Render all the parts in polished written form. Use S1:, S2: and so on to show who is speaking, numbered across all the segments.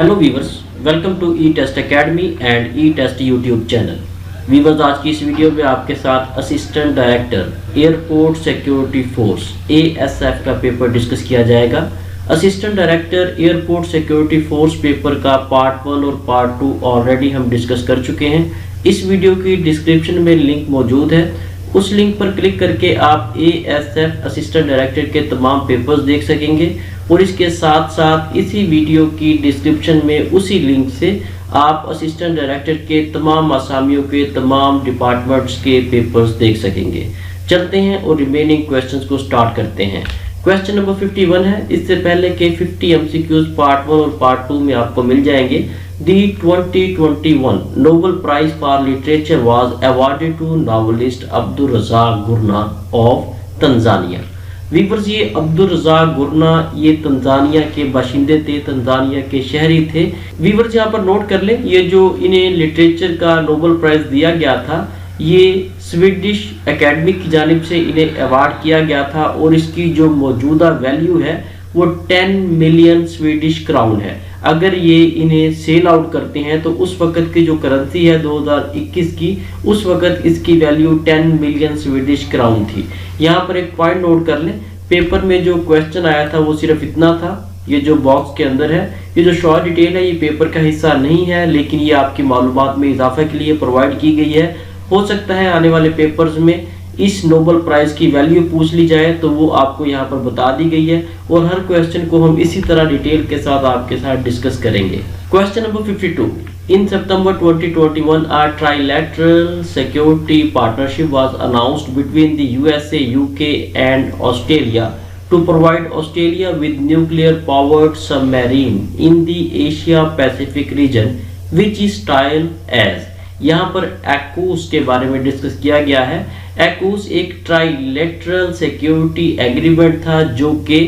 S1: Hello viewers, welcome to E test academy and E test YouTube channel. Viewers, आज की इस video में आपके साथ assistant director airport security force ASF का पेपर डिस्कस किया जाएगा। Assistant director airport security force paper का पार्ट 1 और पार्ट 2 ऑलरेडी हम डिस्कस कर चुके हैं। इस वीडियो की डिस्क्रिप्शन में लिंक मौजूद है, उस लिंक पर क्लिक करके आप ASF असिस्टेंट डायरेक्टर के तमाम पेपर्स देख सकेंगे और इसके साथ साथ इसी वीडियो की डिस्क्रिप्शन में उसी लिंक से आप असिस्टेंट डायरेक्टर के तमाम असामियों के तमाम डिपार्टमेंट्स के पेपर्स देख सकेंगे। चलते हैं और रिमेनिंग क्वेश्चंस को स्टार्ट करते हैं। क्वेश्चन नंबर 51 है। इससे पहले के 50 MCQs पार्ट 1 और पार्ट 2 में आपको मिल जाएंगे। The 2021 Nobel prize for literature was awarded to novelist Abdulrazak Gurnah of Tanzania. Viewers, ये अब्दुल रज़ाक गुरना ये तंजानिया के बाशिंदे थे, तंजानिया के शहरी थे। वीवर्स, यहाँ पर नोट कर लें, ये जो इन्हें लिटरेचर का नोबेल प्राइज दिया गया था, ये स्वीडिश एकेडमी की जानिब से इन्हें अवार्ड किया गया था और इसकी जो मौजूदा वैल्यू है वो 10 मिलियन स्वीडिश क्राउन है। अगर ये इन्हें सेल आउट करते हैं तो उस वक्त की जो करेंसी है 2021 की, उस वक्त इसकी वैल्यू 10 मिलियन स्वीडिश क्राउन थी। यहाँ पर एक पॉइंट नोट कर लें, पेपर में जो क्वेश्चन आया था वो सिर्फ इतना था। ये जो बॉक्स के अंदर है, ये जो शॉर्ट डिटेल है, ये पेपर का हिस्सा नहीं है, लेकिन ये आपकी मालूमात में इजाफा के लिए प्रोवाइड की गई है। हो सकता है आने वाले पेपर्स में इस नोबेल प्राइज की वैल्यू पूछ ली जाए तो वो आपको यहाँ पर बता दी गई है और हर क्वेश्चन को हम इसी तरह डिटेल के साथ आपके साथ डिस्कस करेंगे। Question number 52। In September 2021 a trilateral security partnership was announced between the USA, UK and Australia to provide Australia with nuclear powered submarine in the Asia Pacific region which is styled as। यहाँ पर AUKUS के बारे में discuss किया गया है। AUKUS एक trilateral security agreement था जो कि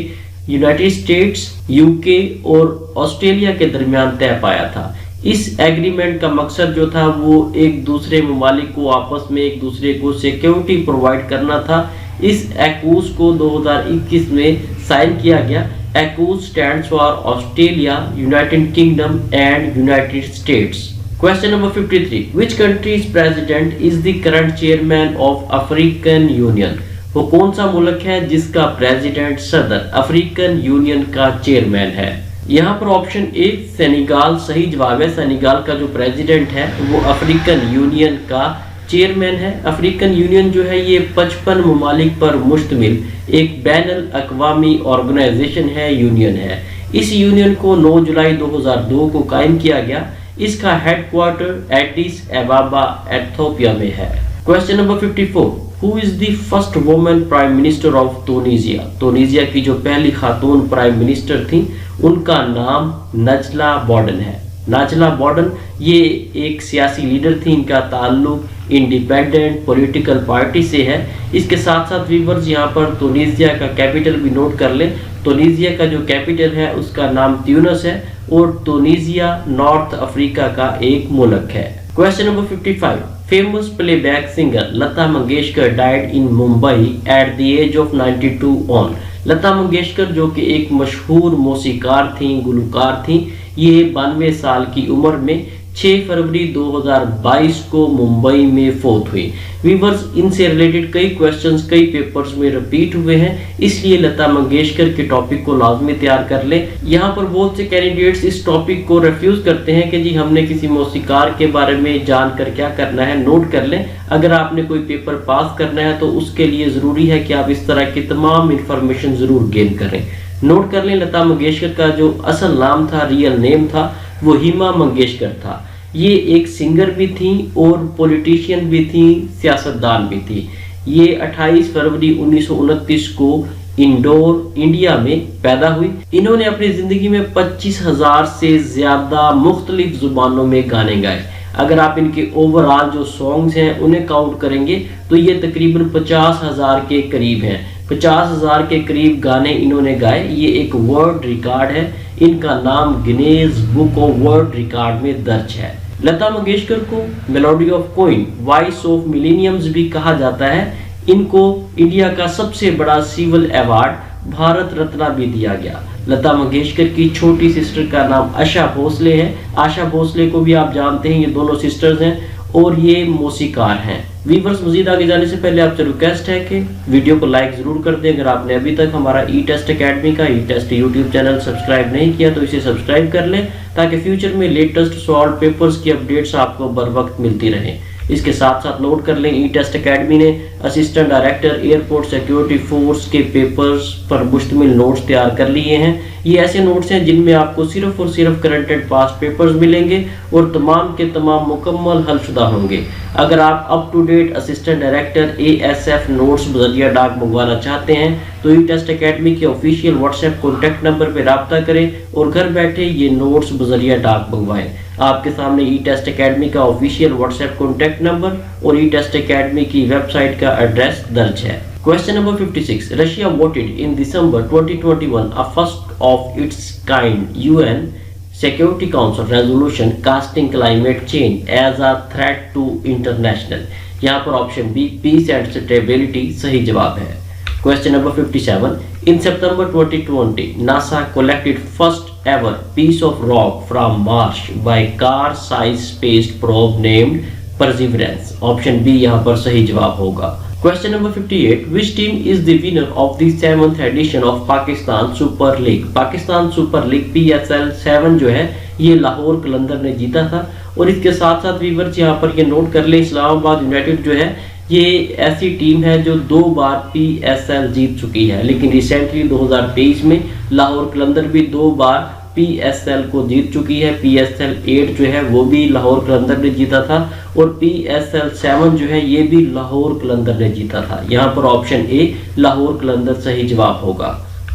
S1: यूनाइटेड स्टेट्स, यूके और ऑस्ट्रेलिया के दरमियान तय पाया था। इस एग्रीमेंट का मकसद जो था वो एक दूसरे ममालिक को आपस में एक दूसरे को सिक्योरिटी प्रोवाइड करना था। इस AUKUS को 2021 में साइन किया गया। AUKUS stands for Australia, United kingdom and United states. Question number 53. Which country's president is the current chairman of African Union? वो कौन सा मुल्क है जिसका प्रेसिडेंट सदर अफ्रीकन यूनियन का चेयरमैन है? यहाँ पर ऑप्शन ए सेनेगाल सही जवाब है। सेनेगाल का जो प्रेसिडेंट है वो अफ्रीकन यूनियन का चेयरमैन है। अफ्रीकन यूनियन जो है ये 55 ममालिक पर मुश्तमिल एक बैनुल अक़वामी ऑर्गेनाइजेशन है, यूनियन है। इस यूनियन को 9 जुलाई 2002 को कायम किया गया। इसका हेडक्वार्टर एडिस अबाबा एथियोपिया में है। Question number 54। Who is the first woman prime minister of Tunisia? Tunisia की जो पहली खातून प्राइम मिनिस्टर थी उनका नाम नजला बॉर्डन है। नजला बॉर्डन ये एक सियासी लीडर थी, इनका ताल्लुक इंडिपेंडेंट पॉलिटिकल पार्टी से है। इसके साथ साथ व्यूअर्स यहाँ पर तुनीजिया का कैपिटल भी नोट कर लें। तुनीजिया का जो कैपिटल है उसका नाम ट्यूनिस है और तुनीजिया नॉर्थ अफ्रीका का एक मुल्क है। Question number 55। Famous playback singer Lata Mangeshkar died in Mumbai at the age of 92 on. Lata Mangeshkar जो कि एक मशहूर मौसीकार थी, गुलकार थी, ये 92 साल की उम्र में 6 फरवरी 2022 को मुंबई में फौत हुई। वीवर्स, इनसे रिलेटेड कई क्वेश्चंस कई पेपर्स में रिपीट हुए हैं, इसलिए लता मंगेशकर के टॉपिक को लाजमी तैयार कर लें। यहाँ पर बहुत से कैंडिडेट्स इस टॉपिक को रिफ्यूज करते हैं कि जी हमने किसी मौसीकार के बारे में जानकर क्या करना है। नोट कर लें, अगर आपने कोई पेपर पास करना है तो उसके लिए ज़रूरी है कि आप इस तरह की तमाम इंफॉर्मेशन ज़रूर गेन करें। नोट कर लें, लता मंगेशकर का जो असल नाम था, रियल नेम था, वो हिमा मंगेशकर था। ये एक सिंगर भी थी और पॉलिटिशियन भी थी, सियासतदान भी थी। ये 28 फरवरी 1929 को इंदौर, इंडिया में पैदा हुई। इन्होंने अपनी जिंदगी में 25,000 से ज्यादा मुख्तलिफ जुबानों में गाने गाए। अगर आप इनके ओवरऑल जो सॉन्ग्स हैं उन्हें काउंट करेंगे तो ये तकरीबन 50,000 के करीब हैं। 50,000 के करीब गाने इन्होंने गाए। ये एक वर्ल्ड रिकॉर्ड है। इनका नाम Guinness book of world record में दर्ज है। लता मंगेशकर को melody of queen, voice of millenniums भी कहा जाता है। इनको इंडिया का सबसे बड़ा सिविल अवार्ड भारत रत्न भी दिया गया। लता मंगेशकर की छोटी सिस्टर का नाम आशा भोसले है। आशा भोसले को भी आप जानते हैं, ये दोनों सिस्टर्स हैं और ये मौसीकार हैं। वीवर्स, मजीद आगे जाने से पहले आपसे रिक्वेस्ट है कि वीडियो को लाइक ज़रूर कर दें। अगर आपने अभी तक हमारा ई टेस्ट अकेडमी का ई टेस्ट यूट्यूब चैनल सब्सक्राइब नहीं किया तो इसे सब्सक्राइब कर लें, ताकि फ्यूचर में लेटेस्ट सॉल्व पेपर्स की अपडेट्स आपको बर वक्त मिलती रहें। इसके साथ साथ नोट कर लें, ई टेस्ट अकेडमी ने assistant director airport security force के पेपर्स पर मुश्तमिल नोट्स तैयार कर लिए हैं। ये ऐसे नोट्स हैं जिनमें आपको सिर्फ और सिर्फ करंट एंड पास्ट पेपर्स मिलेंगे और तमाम के तमाम मुकम्मल हलशुदा होंगे। अगर आप up to date assistant director ASF notes बजरिया डाक मंगवाना चाहते हैं तो ई टेस्ट अकेडमी के ऑफिशियल व्हाट्सएप कॉन्टैक्ट नंबर पर रब्ता करें और घर बैठे ये नोट्स बजरिया डाक मंगवाएं। आपके सामने ई टेस्ट अकेडमी का ऑफिशियल व्हाट्सएप कॉन्टैक्ट नंबर और ई टेस्ट अकेडमी की वेबसाइट का एड्रेस दर्ज है। Question number 56. Russia voted in December 2021 a first of its kind UN Security Council resolution casting climate change as a threat to international. यहाँ पर option B peace and stability सही जवाब है। Question number 57. In September 2020, NASA collected first ever piece of rock from Mars by car-sized space probe named Perseverance. Option B यहाँ पर सही जवाब होगा। Question number 58. Which team is the winner of the 7th edition of Pakistan Super League? Pakistan super league PSL 7 जो है ये लाहौर कलंदर ने जीता था। और इसके साथ साथ व्यूअर्स यहाँ पर ये नोट कर ले, इस्लामाबाद यूनाइटेड जो है ये ऐसी टीम है जो 2 बार PSL जीत चुकी है, लेकिन रिसेंटली 2023 में लाहौर कलंदर भी 2 बार PSL को जीत चुकी है। PSL 8 जो है वो भी लाहौर कलंदर ने जीता था और PSL 7 जो है ये भी लाहौर कलंदर ने जीता था। यहाँ पर ऑप्शन ए लाहौर कलंदर सही जवाब होगा।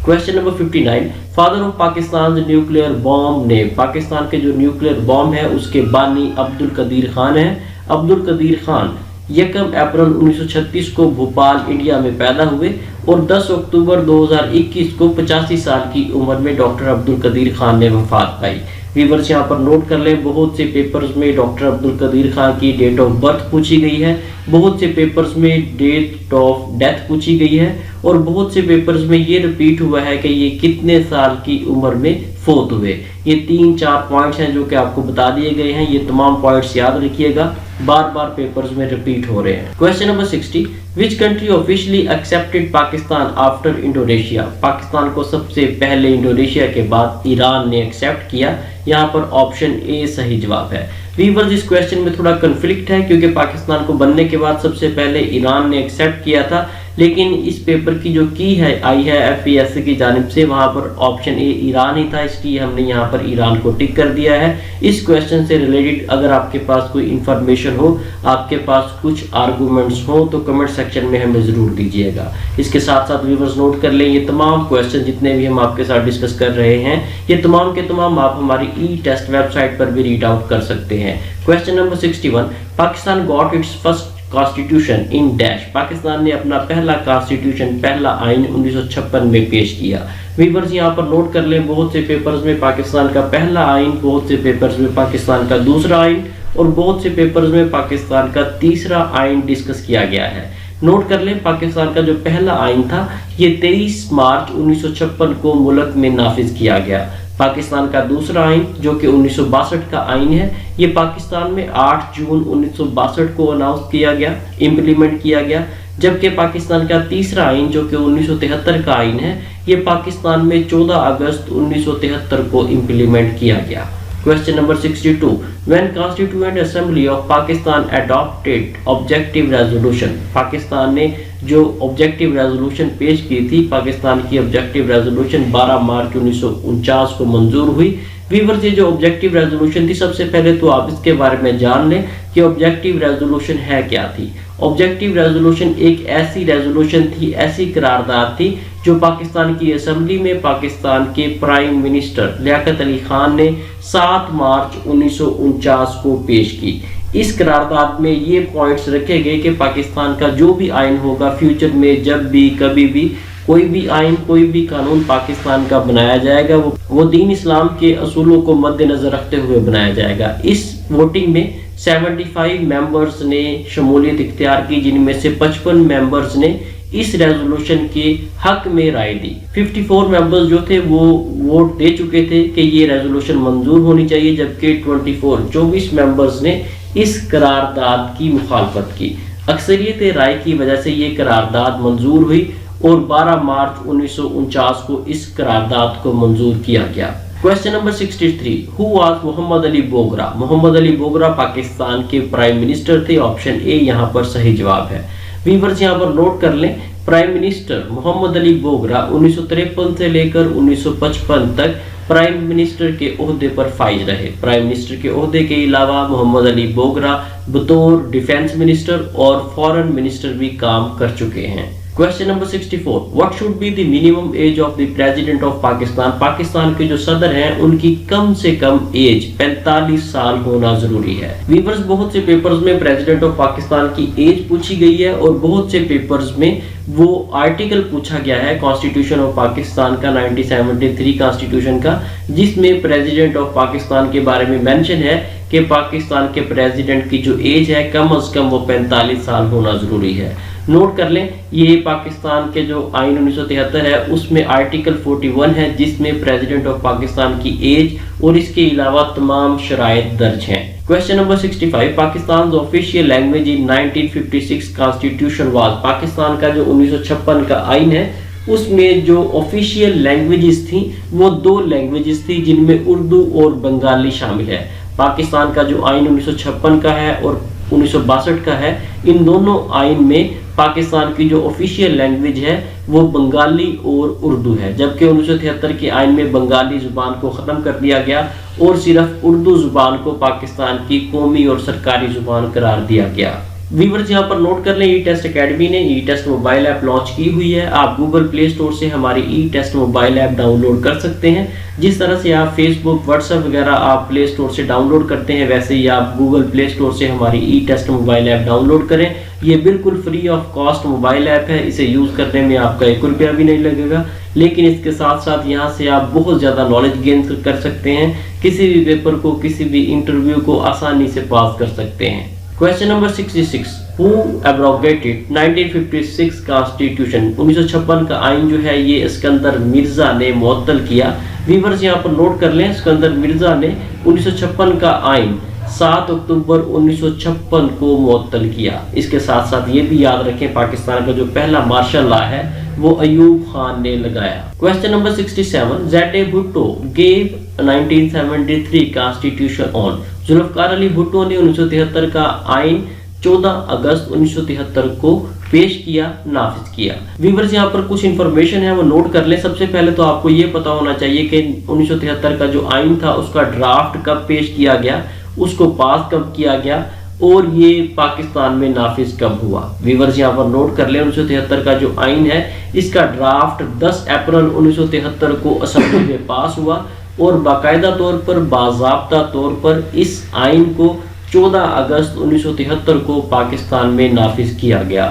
S1: Question number 59. Father of Pakistan nuclear bomb ने, पाकिस्तान के जो न्यूक्लियर बॉम्ब है उसके बानी अब्दुल कदीर खान है। अब्दुल कदीर खान 1 अप्रैल 1936 को भोपाल इंडिया में पैदा हुए और 10 अक्टूबर 2021 को 85 साल की उम्र में डॉक्टर अब्दुल कदीर खान ने वफात पाई। व्यूअर्स यहाँ पर नोट कर लें, बहुत से पेपर्स में डॉक्टर अब्दुल कदीर खान की डेट ऑफ बर्थ पूछी गई है, बहुत से पेपर्स में डेट ऑफ डेथ पूछी गई है और बहुत से पेपर्स में ये रिपीट हुआ है कि ये कितने साल की उम्र में फोत हुए। ये 3-4 पॉइंट्स हैं जो कि आपको बता दिए गए हैं। ये तमाम पॉइंट्स याद रखिएगा, बार बार पेपर्स में रिपीट हो रहे हैं। Question number 60. Which country officially accepted Pakistan after Indonesia? Pakistan को सबसे पहले इंडोनेशिया के बाद ईरान ने एक्सेप्ट किया। यहाँ पर ऑप्शन ए सही जवाब है। व्यूअर्स, इस क्वेश्चन में थोड़ा कन्फ्लिक्ट है क्योंकि पाकिस्तान को बनने के बाद सबसे पहले ईरान ने एक्सेप्ट किया था, लेकिन इस पेपर की जो की है आई है FPSC की जानिब से, वहां पर ऑप्शन ए ईरान ही था, इसलिए हमने यहाँ पर ईरान को टिक कर दिया है। इस क्वेश्चन से रिलेटेड अगर आपके पास कोई इंफॉर्मेशन हो, आपके पास कुछ आर्गूमेंट्स हो तो कमेंट सेक्शन में हमें जरूर दीजिएगा। इसके साथ साथ व्यूअर्स नोट कर लें, ये तमाम क्वेश्चन जितने भी हम आपके साथ डिस्कस कर रहे हैं ये तमाम के तमाम आप हमारी ई टेस्ट वेबसाइट पर भी रीड आउट कर सकते हैं। Question number 61. Pakistan got its first constitution in dash? Pakistan ने अपना पहला कॉन्स्टिट्यूशन, पहला आइन 1956 में पेश किया। व्यूअर्स यहाँ पर नोट कर लें, बहुत से पेपर्स में पाकिस्तान का पहला आइन, बहुत से पेपर्स में पाकिस्तान का दूसरा आइन और बहुत से पेपर्स में पाकिस्तान का तीसरा आइन डिस्कस किया गया है। नोट कर लें, पाकिस्तान का जो पहला आइन था ये 23 मार्च 1956 को मुल्क में नाफिज किया गया। पाकिस्तान का दूसरा आइन जो कि 1962 का आइन है, ये पाकिस्तान में 8 जून 1962 को अनाउंस किया गया, इम्प्लीमेंट किया गया। जबकि पाकिस्तान का तीसरा आइन जो कि 1973 का आइन है, ये पाकिस्तान में 14 अगस्त 1973 को इम्प्लीमेंट किया गया। Question number 62. When Constituent Assembly of Pakistan adopted objective resolution? Pakistan ने जो ऑब्जेक्टिव रेजोल्यूशन पेश की थी, पाकिस्तान की ऑब्जेक्टिव रेजोल्यूशन 12 मार्च 1949 को मंजूर हुई। व्यूअर्स, ये जो ऑब्जेक्टिव रेजोल्यूशन थी, सबसे पहले तो आप इसके बारे में जान लें कि ऑब्जेक्टिव रेजोल्यूशन है क्या थी। ऑब्जेक्टिव रेजोल्यूशन एक ऐसी रेजोल्यूशन थी, ऐसी करारदाद थी जो पाकिस्तान की असेंबली में पाकिस्तान के प्राइम मिनिस्टर लियाकत अली खान ने 7 मार्च 1949 को पेश की। इस करारदाद में ये पॉइंट्स रखे गए कि पाकिस्तान का जो भी आइन होगा फ्यूचर में, जब भी कभी भी कोई भी आइन, कोई भी कानून पाकिस्तान का बनाया जाएगा वो दीन इस्लाम के असूलों को मद्देनजर रखते हुए बनाया जाएगा। इस वोटिंग में 75 मेंबर्स ने शमूलियत इख्तियार की, जिनमें से 55 मेंबर्स ने اس ریزولوشن کے حق میں رائے دی۔ 54 ممبرز جو تھے وہ ووٹ دے چکے تھے کہ یہ ریزولوشن منظور ہونی چاہیے، جبکہ 24 ممبرز نے اس قرارداد کی مخالفت کی۔ اکثریت رائے کی وجہ سے یہ قرارداد منظور ہوئی اور 12 مارچ 1949 کو اس قرارداد کو منظور کیا گیا۔ کویسچن نمبر 63، ہو واز محمد علی بوگرا؟ محمد علی بوگرا پاکستان کے پرائم منسٹر تھے، آپشن اے یہاں پر صحیح جواب ہے۔ ویورز یہاں پر نوٹ کر لیں، پرائم منسٹر محمد علی بوگرا 1953 سے لے کر 1955 تک پرائم منسٹر کے عہدے پر فائز رہے۔ پرائم منسٹر کے عہدے کے علاوہ محمد علی بوگرا بطور ڈیفنس منسٹر اور فارن منسٹر بھی کام کر چکے ہیں۔ Question number 64، what should be the minimum age of the president of Pakistan؟ Pakistan کے جو صدر ہیں ان کی کم سے کم ایج 45 سال ہونا ضروری ہے۔ ویورز بہت سے پیپرز میں پریزیڈنٹ آف پاکستان کی ایج پوچھی گئی ہے اور بہت سے پیپرز میں وہ آرٹیکل پوچھا گیا ہے کانسٹیٹیوشن آف پاکستان کا 1973 کانسٹیٹیوشن کا، جس میں پریزیڈنٹ آف پاکستان کے بارے میں مینشن ہے کہ پاکستان کے پریزیڈنٹ کی جو ایج ہے کم از کم وہ 45 سال ہونا ضروری ہے۔ نوٹ کر لیں، یہ پاکستان کے جو آئین 1973 ہے اس میں آرٹیکل 41 ہے جس میں پریزیڈنٹ آف پاکستان کی ایج اور اس کے علاوہ تمام شرائط درج ہیں۔ Question number 65، Pakistan official language in 1956 constitution was? Pakistan کا جو 1956 کا آئین ہے اس میں جو آفیشیل لینگویجز تھیں وہ 2 لینگویجز تھیں جن میں اردو اور بنگالی شامل ہے۔ پاکستان کا جو آئین 1956 کا ہے اور 1962 کا ہے، ان دونوں آئین میں پاکستان کی جو آفیشیل لینگویج ہے وہ بنگالی اور اردو ہے، جبکہ 1973 کے آئین میں بنگالی زبان کو ختم کر دیا گیا اور صرف اردو زبان کو پاکستان کی قومی اور سرکاری زبان قرار دیا گیا۔ ویورز یہاں پر نوٹ کر لیں، ای ٹیسٹ اکیڈمی نے E test mobile app launch کی ہوئی ہے۔ آپ گوگل پلے سٹور سے ہماری E test mobile app download کر سکتے ہیں۔ جس طرح سے آپ فیس بک، واٹس ایپ وغیرہ آپ پلے سٹور سے ڈاؤن لوڈ کرتے ہیں، ویسے ہی آپ گوگل پلے سٹور سے ہماری E test mobile app download کریں۔ یہ بالکل free of cost mobile app ہے، اسے یوز کرنے میں آپ کا 1 روپیہ بھی نہیں لگے گا، لیکن اس کے ساتھ ساتھ یہاں سے آپ بہت زیادہ نالج گین کر سکتے ہیں، کسی بھی پیپر کو، کسی بھی انٹرویو کو آسانی سے پاس کر سکتے ہیں۔ Question number 66، who abrogated 1956 constitution? 1956 کا آئین جو ہے یہ اسکندر مرزا نے معطل کیا۔ ویورز یہاں پر نوٹ کر لیں، اسکندر مرزا نے 1956 کا آئین 7 اکتوبر 1956 کو معطل کیا۔ اس کے ساتھ ساتھ یہ بھی یاد رکھیں پاکستان کا جو پہلا مارشل لا ہے وہ ایوب خان نے لگایا۔ Question number 67، Z Bhutto gave 1973 constitution on? Zulfikar Ali Bhutto نے 1973 کا آئین 14 اگست 1973 کو پیش کیا، نافذ کیا۔ ویورز یہاں پر کچھ انفارمیشن ہے وہ نوٹ کر لیں۔ سب سے پہلے تو آپ کو یہ پتا ہونا چاہیے کہ 1973 کا جو آئین تھا اس کا ڈرافٹ کب پیش کیا گیا، اس کو پاس کب کیا گیا اور یہ پاکستان میں نافذ کب ہوا۔ ویورز یہاں پر نوٹ کر لیں، 1973 کا جو آئین ہے اس کا ڈرافٹ 10 اپریل 1973 کو اسمبلی میں پاس ہوا اور باقاعدہ طور پر، باضابطہ طور پر اس آئین کو 14 اگست 1973 کو پاکستان میں نافذ کیا گیا۔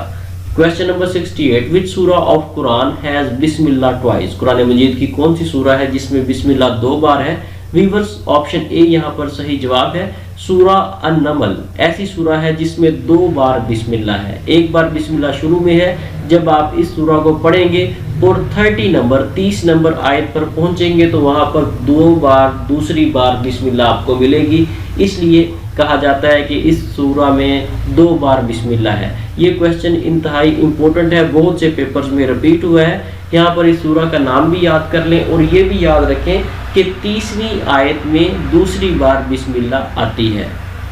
S1: کویسچن نمبر 68، which سورہ آف قرآن has بسم اللہ twice؟ قرآن مجید کی کون سی سورہ ہے جس میں بسم اللہ 2 بار ہے؟ ویورز آپشن اے یہاں پر صحیح جواب ہے، سورہ النمل ایسی سورہ ہے جس میں 2 بار بسم اللہ ہے۔ ایک بار بسم اللہ شروع میں ہے جب آپ اس سورہ کو پڑھیں گے اور 30 نمبر آیت پر پہنچیں گے تو وہاں پر 2 بار دوسری بار بسم اللہ آپ کو ملے گی، اس لیے کہا جاتا ہے کہ اس سورہ میں 2 بار بسم اللہ ہے۔ یہ کویسچن انتہائی امپورٹنٹ ہے، بہت سے پیپرز میں ریپیٹ ہوا ہے۔ یہاں پر اس سورہ کا نام بھی یاد کر لیں اور یہ بھی یاد رکھیں کہ 30ویں آیت میں دوسری بار بسم اللہ آتی ہے۔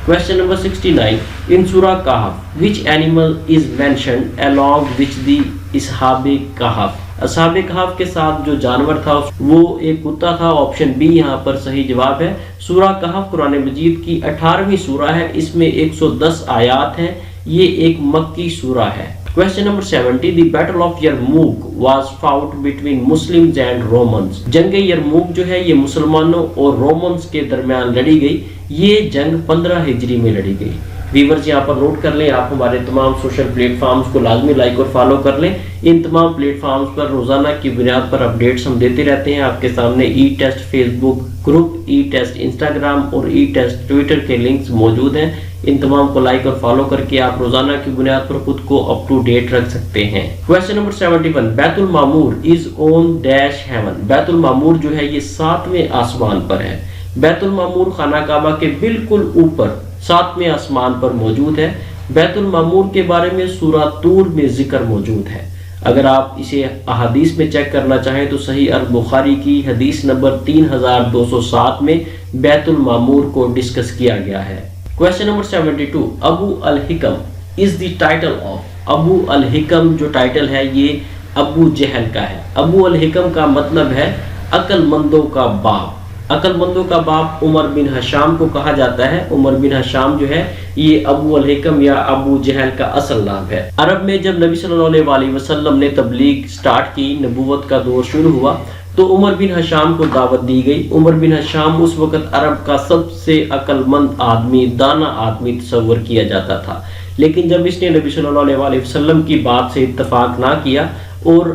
S1: کویسچن نمبر 69، ان سورہ کہف which animal is mentioned along with the اصحاب کہف؟ اصحاب کہف کے ساتھ جو جانور تھا وہ ایک کتا تھا، آپشن بی یہاں پر صحیح جواب ہے۔ سورہ کہف قرآن مجید کی 18ویں سورہ ہے، اس میں 110 آیات ہیں، یہ ایک مکی سورہ ہے۔ Question number 70، the battle of Yarmouk was fought between Muslims and Romans? جنگ یرموک جو ہے یہ مسلمانوں اور رومنز کے درمیان لڑی گئی، یہ جنگ 15 ہجری میں لڑی گئی۔ ویورز یہاں پر نوٹ کر لیں، آپ ہمارے تمام سوشل پلیٹ فارمز کو لازمی لائک اور فالو کر لیں۔ ان تمام پلیٹ فارمز پر روزانہ کی بنیاد پر اپڈیٹس ہم دیتے رہتے ہیں۔ آپ کے سامنے ای ٹیسٹ فیس بک گروپ، ای ٹیسٹ انسٹاگرام اور ای ٹیسٹ ٹویٹر کے لنکس موجود ہیں، ان تمام کو لائک اور فالو کر کے آپ روزانہ کی بنیاد پر خود کو اپ ٹو ڈیٹ رکھ سکتے ہیں۔ کویسچن نمبر 71، بیت المعمور از اون ڈیش ہیون۔ بیت المعمور جو ہے یہ 7ویں آسمان پر ہے۔ بیت المعمور خانہ کعبہ کے بالکل اوپر 7ویں آسمان پر موجود ہے۔ بیت المعمور کے بارے میں سورہ طور میں ذکر موجود ہے۔ اگر آپ اسے احادیث میں چیک کرنا چاہیں تو صحیح البخاری کی حدیث نمبر 3207 میں بیت المعمور کو ڈسکس کیا گیا ہے۔ کویسچن نمبر 72، ابو الحکم از دی ٹائٹل آف۔ ابو الحکم جو ٹائٹل ہے یہ ابو جہل کا ہے۔ ابو الحکم کا مطلب ہے عقل مندوں کا باپ۔ عقل مندوں کا باپ عمر بن حشام کو کہا جاتا ہے۔ عمر بن حشام جو ہے یہ ابو الحکم یا ابو جہل کا اصل نام ہے۔ عرب میں جب نبی صلی اللہ علیہ وسلم نے تبلیغ سٹارٹ کی، نبوت کا دور شروع ہوا تو عمر بن حشام کو دعوت دی گئی۔ عمر بن حشام اس وقت عرب کا سب سے عقل مند آدمی، دانا آدمی تصور کیا جاتا تھا، لیکن جب اس نے نبی صلی اللہ علیہ وسلم کی بات سے اتفاق نہ کیا اور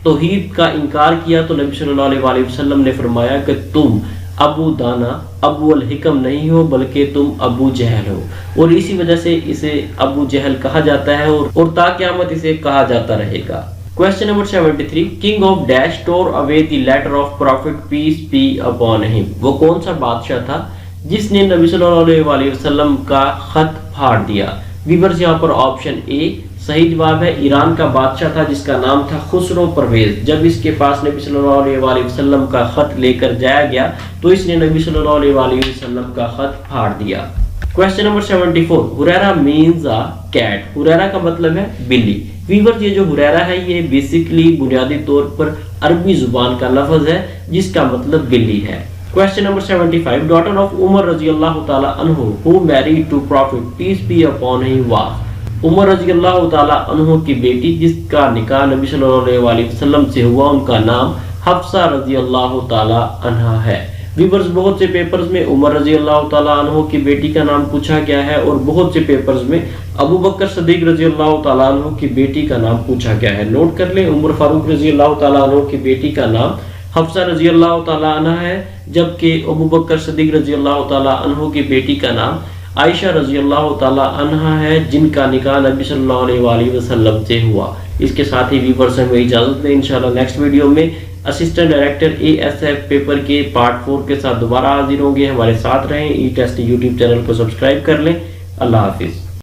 S1: توحید کا انکار کیا تو نبی صلی اللہ علیہ وسلم نے فرمایا کہ تم ابو دانا ابو الحکم نہیں ہو بلکہ تم ابو جہل ہو، اور اسی وجہ سے اسے ابو جہل کہا جاتا ہے اور تا قیامت اسے کہا جاتا رہے گا۔ Question number 73، king of dash tore away the letter of prophet peace be upon him. وہ کون سا بادشاہ تھا جس نے نبی صلی اللہ علیہ وسلم کا خط پھاڑ دیا؟ ویورز یہاں پر آپشن اے صحیح جواب ہے۔ ایران کا بادشاہ تھا جس کا نام تھا خسرو پرویز۔ جب اس کے پاس نبی صلی اللہ علیہ وسلم کا خط لے کر جایا گیا تو اس نے نبی صلی اللہ علیہ وسلم کا خط پھاڑ دیا۔ Question number 74، Huraira means a cat. Huraira کا مطلب ہے بلی۔ ویورز یہ جو ہریرا ہے یہ بیسیکلی بنیادی طور پر عربی زبان کا لفظ ہے جس کا مطلب بلی ہے۔ Question number 75، daughter of Umar رضی اللہ تعالی عنہ who married to prophet peace be upon him was. Umar رضی اللہ تعالی عنہ کی بیٹی جس کا نکاح نبی صلی اللہ علیہ وسلم سے ہوا ان کا نام حفصہ رضی اللہ تعالی عنہ ہے۔ ویورز بہت سے پیپرز میں عمر رضی اللہ تعالی عنہ کی بیٹی کا نام پوچھا گیا ہے اور بہت سے پیپرز میں ابو بکر صدیق رضی اللہ تعالی عنہ کی بیٹی کا نام پوچھا گیا ہے۔ نوٹ کر لیں، عمر فاروق رضی اللہ تعالی عنہ کی بیٹی کا نام حفصہ رضی اللہ تعالی عنہ ہے، جبکہ ابو بکر صدیق رضی اللہ تعالی عنہ کی بیٹی کا نام عائشہ رضی اللہ تعالی عنہ ہے جن کا نکاح نبی صلی اللہ علیہ وسلم سے ہوا۔ اس کے ساتھ ہی ویورز ہمیں اجازت دیں، انشاءاللہ نیکسٹ ویڈیو میں اسسٹنٹ ڈائریکٹر ASF پیپر کے پارٹ 4 کے ساتھ دوبارہ حاضر ہوں گے۔ ہمارے ساتھ رہیں، ای ٹیسٹ یوٹیوب چینل کو سبسکرائب کر لیں۔ اللہ حافظ۔